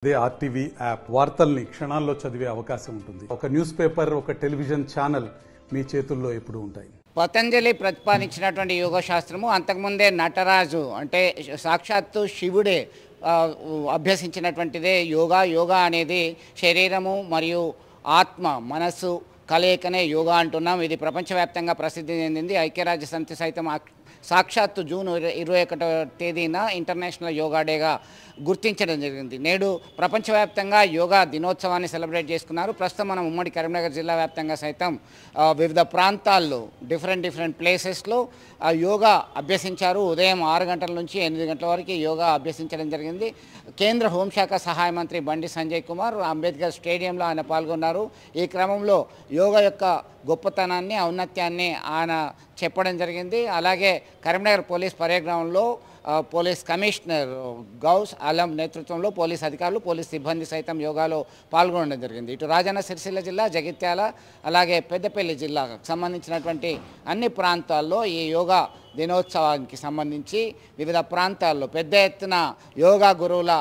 అదే RTV app వార్తల్ని క్షణాల్లో చదివే అవకాశం ఉంటుంది. ఒక న్యూస్ పేపర్, ఒక టెలివిజన్ ఛానల్ మీ చేతుల్లో ఎప్పుడూ ఉంటాయి. పతంజలి ప్రతిపాదించినటువంటి యోగ శాస్త్రము అంతకుముందే నటరాజు అంటే సాక్షాత్తు శివుడే అభ్యసించినటువంటిదే యోగా. యోగా అనేది శరీరము మరియు ఆత్మ మనస్సు కలయికనే యోగా అంటున్నాం. ఇది ప్రపంచవ్యాప్తంగా ప్రసిద్ధి చెందింది. ఐక్యరాజ్య సమితి సైతం సాక్షాత్తు జూన్ 21వ తేదీన ఇంటర్నేషనల్ యోగా డేగా గుర్తించడం జరిగింది. నేడు ప్రపంచవ్యాప్తంగా యోగా దినోత్సవాన్ని సెలబ్రేట్ చేసుకున్నారు. ప్రస్తుతం మనం ఉమ్మడి కరీంనగర్ జిల్లా వ్యాప్తంగా సైతం వివిధ ప్రాంతాల్లో డిఫరెంట్ ప్లేసెస్లో యోగా అభ్యసించారు. ఉదయం 6 గంటల నుంచి 8 గంటల వరకు యోగా అభ్యసించడం జరిగింది. కేంద్ర హోంశాఖ సహాయ మంత్రి బండి సంజయ్ కుమార్ అంబేద్కర్ స్టేడియంలో ఆయన పాల్గొన్నారు. ఈ క్రమంలో యోగా యొక్క గొప్పతనాన్ని ఔన్నత్యాన్ని ఆయన చెప్పడం జరిగింది. అలాగే కరీంనగర్ పోలీస్ పరేడ్ గ్రౌండ్లో పోలీస్ కమిషనర్ గౌస్ ఆలం నేతృత్వంలో పోలీస్ అధికారులు పోలీస్ సిబ్బంది సైతం యోగాలో పాల్గొనడం జరిగింది. ఇటు రాజన్న సిరిసిల్ల జిల్లా, జగిత్యాల, అలాగే పెద్దపల్లి జిల్లాకు సంబంధించినటువంటి అన్ని ప్రాంతాల్లో ఈ యోగా దినోత్సవానికి సంబంధించి వివిధ ప్రాంతాల్లో పెద్ద ఎత్తున యోగా గురువుల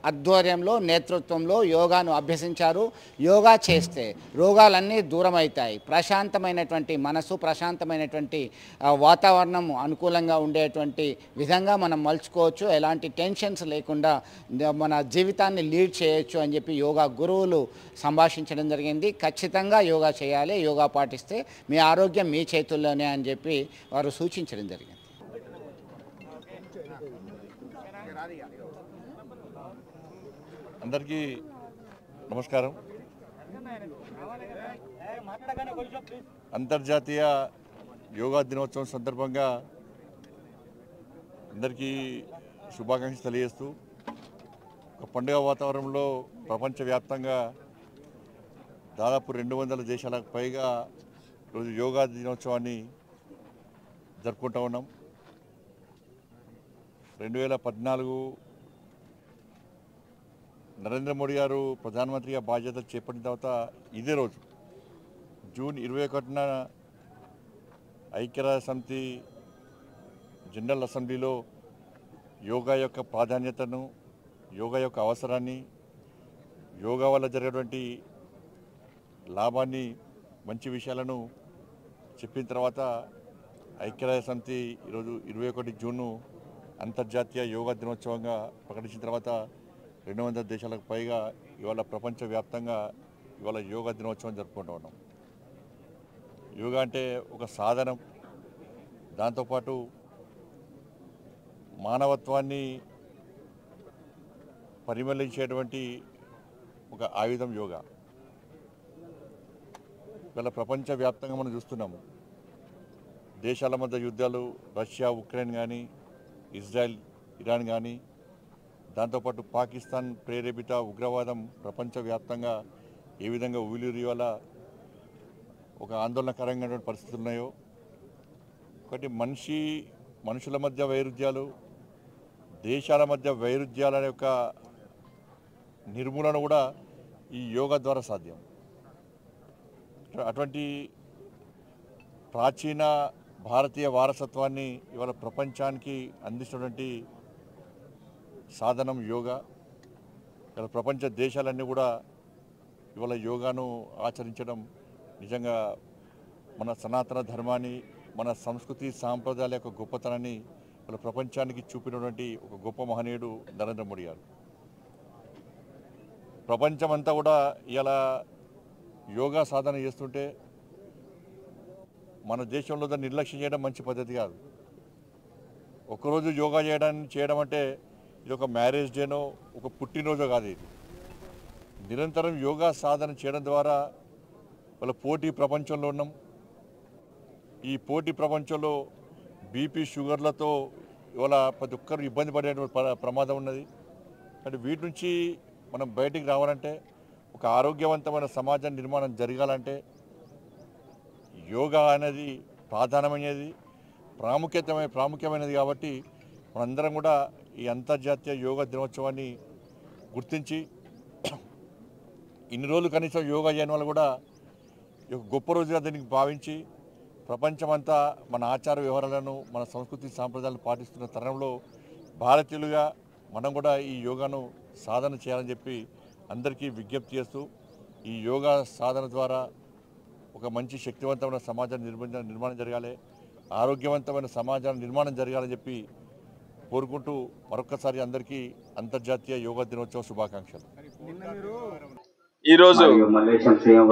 ఆధ్వర్యంలో నేతృత్వంలో యోగాను అభ్యసించారు. యోగా చేస్తే రోగాలన్నీ దూరం అవుతాయి. ప్రశాంతమైనటువంటి మనసు, ప్రశాంతమైనటువంటి వాతావరణం అనుకూలంగా ఉండేటువంటి విధంగా మనం మలుచుకోవచ్చు. ఎలాంటి టెన్షన్స్ లేకుండా మన జీవితాన్ని లీడ్ చేయొచ్చు అని చెప్పి యోగా గురువులు సంభాషించడం జరిగింది. ఖచ్చితంగా యోగా చేయాలి, యోగా పాటిస్తే మీ ఆరోగ్యం మీ చేతుల్లోనే అని చెప్పి వారు సూచించడం జరిగింది. అందరికీ నమస్కారం. అంతర్జాతీయ యోగా దినోత్సవం సందర్భంగా అందరికీ శుభాకాంక్షలు తెలియజేస్తూ ఒక పండుగ వాతావరణంలో ప్రపంచవ్యాప్తంగా దాదాపు 200 దేశాలకు పైగా రోజు యోగా దినోత్సవాన్ని జరుపుకుంటూ ఉన్నాం. 2014 నరేంద్ర మోడీ గారు ప్రధానమంత్రిగా బాధ్యతలు చేపట్టిన తర్వాత ఇదే రోజు జూన్ 21న ఐక్యరాజ్య సమితి జనరల్ అసెంబ్లీలో యోగా యొక్క ప్రాధాన్యతను, యోగా యొక్క అవసరాన్ని, యోగా వల్ల జరిగేటువంటి లాభాన్ని, మంచి విషయాలను చెప్పిన తర్వాత ఐక్యరాజ్య సమితి ఈరోజు 21 జూన్ను అంతర్జాతీయ యోగా దినోత్సవంగా ప్రకటించిన తర్వాత 200 దేశాలకు పైగా ఇవాళ ప్రపంచవ్యాప్తంగా ఇవాళ యోగా దినోత్సవం జరుపుకుంటూ ఉన్నాం. యోగా అంటే ఒక సాధనం, దాంతోపాటు మానవత్వాన్ని పరిమళించేటువంటి ఒక ఆయుధం యోగా. ఇవాళ ప్రపంచవ్యాప్తంగా మనం చూస్తున్నాము. దేశాల మధ్య యుద్ధాలు, రష్యా ఉక్రెయిన్ కానీ, ఇజ్రాయెల్ ఇరాన్ కానీ, దాంతోపాటు పాకిస్తాన్ ప్రేరేపిత ఉగ్రవాదం ప్రపంచవ్యాప్తంగా ఏ విధంగా ఊలిరివల్ల ఒక ఆందోళనకరమైనటువంటి పరిస్థితులు ఉన్నాయో, ఒకటి మనుషుల మధ్య వైరుధ్యాలు, దేశాల మధ్య వైరుధ్యాల యొక్క నిర్మూలన కూడా ఈ యోగా ద్వారా సాధ్యం. అటువంటి ప్రాచీన భారతీయ వారసత్వాన్ని ఇవాళ ప్రపంచానికి అందిస్తున్నటువంటి సాధనం యోగా. ఇలా ప్రపంచ దేశాలన్నీ కూడా ఇవాళ యోగాను ఆచరించడం నిజంగా మన సనాతన ధర్మాన్ని, మన సంస్కృతి సాంప్రదాయాల యొక్క గొప్పతనాన్ని ఇవాళ ప్రపంచానికి చూపినటువంటి ఒక గొప్ప మహనీయుడు నరేంద్ర మోడీ గారు. ప్రపంచమంతా కూడా ఇలా యోగా సాధన చేస్తుంటే మన దేశంలో దాన్ని నిర్లక్ష్యం చేయడం మంచి పద్ధతి కాదు. ఒకరోజు యోగా చేయడం అంటే ఇది ఒక మ్యారేజ్ డేనో ఒక పుట్టినరోజో కాదు. ఇది నిరంతరం యోగా సాధన చేయడం ద్వారా వాళ్ళ పోటీ ప్రపంచంలో ఉన్నాం. ఈ పోటీ ప్రపంచంలో బీపీ, షుగర్లతో ఇవాళ ప్రతి ఒక్కరు ఇబ్బంది పడే ప్రమాదం ఉన్నది. అంటే వీటి నుంచి మనం బయటికి రావాలంటే, ఒక ఆరోగ్యవంతమైన సమాజ నిర్మాణం జరగాలంటే యోగా అనేది ప్రాధాన్యమైనది, ప్రాముఖ్యమైనది. కాబట్టి మనందరం కూడా ఈ అంతర్జాతీయ యోగా దినోత్సవాన్ని గుర్తించి ఇన్ని రోజులు కనీసం యోగా చేయడం వల్ల కూడా గొప్ప రోజుగా దీనికి భావించి ప్రపంచమంతా మన ఆచార వ్యవహారాలను, మన సంస్కృతి సాంప్రదాయాలను పాటిస్తున్న తరుణంలో భారతీయులుగా మనం కూడా ఈ యోగాను సాధన చేయాలని చెప్పి అందరికీ విజ్ఞప్తి చేస్తూ ఈ యోగా సాధన ద్వారా ఒక మంచి శక్తివంతమైన సమాజాన్ని నిర్మాణం జరగాలి, ఆరోగ్యవంతమైన సమాజాన్ని నిర్మాణం జరగాలని చెప్పి కోరుకుంటూ మరొకసారి అందరికీ అంతర్జాతీయ యోగా దినోత్సవ శుభాకాంక్షలు. ఈరోజు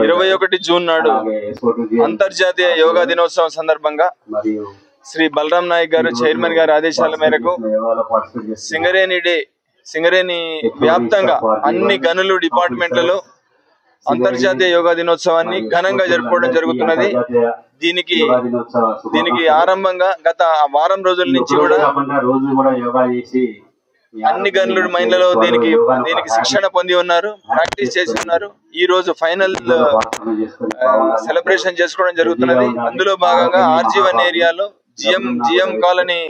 21 జూన్ నాడు అంతర్జాతీయ యోగా దినోత్సవం సందర్భంగా శ్రీ బలరాం నాయక్ గారు చైర్మన్ గారి ఆదేశాల మేరకు సింగరేణి వ్యాప్తంగా అన్ని గనులు డిపార్ట్మెంట్లలో అంతర్జాతీయ యోగా దినోత్సవాన్ని ఘనంగా జరుపుకోవడం జరుగుతున్నది. దీనికి ఆరంభంగా గత వారం రోజుల నుంచి కూడా అన్ని గనులు మైన్లలో దీనికి శిక్షణ పొంది ఉన్నారు, ప్రాక్టీస్ చేసి ఉన్నారు. ఈ రోజు ఫైనల్ సెలబ్రేషన్ చేసుకోవడం జరుగుతున్నది. అందులో భాగంగా RG1 ఏరియాలో జిఎం కాలనీ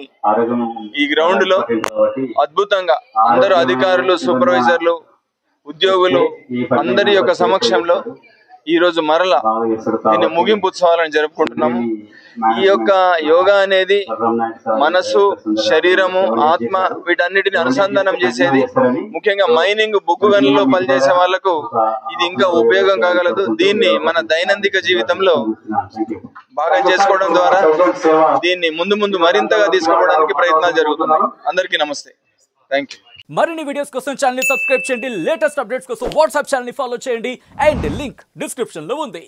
ఈ గ్రౌండ్ లో అద్భుతంగా అందరూ అధికారులు, సూపర్వైజర్లు, ఉద్యోగులు అందరి యొక్క సమక్షంలో ఈ రోజు మరలా దీన్ని ముగింపు ఉత్సవాలను జరుపుకుంటున్నాము. ఈ యొక్క యోగా అనేది మనసు, శరీరము, ఆత్మ వీటన్నిటిని అనుసంధానం చేసేది. ముఖ్యంగా మైనింగ్, బొగ్గు గనుల్లో పనిచేసే వాళ్లకు ఇది ఇంకా ఉపయోగం కాగలదు. దీన్ని మన దైనందిక జీవితంలో భాగం చేసుకోవడం ద్వారా దీన్ని ముందు మరింతగా తీసుకోవడానికి ప్రయత్నాలు జరుగుతున్నాయి. అందరికీ నమస్తే, థ్యాంక్ యూ. మరిన్ని వీడియోస్ కోసం ఛానల్ ని సబ్స్క్రైబ్ చేయండి, లేటెస్ట్ అప్డేట్స్ కోసం వాట్సాప్ ఛానల్ ని ఫాలో చేయండి అండ్ లింక్ డిస్క్రిప్షన్ లో ఉంది.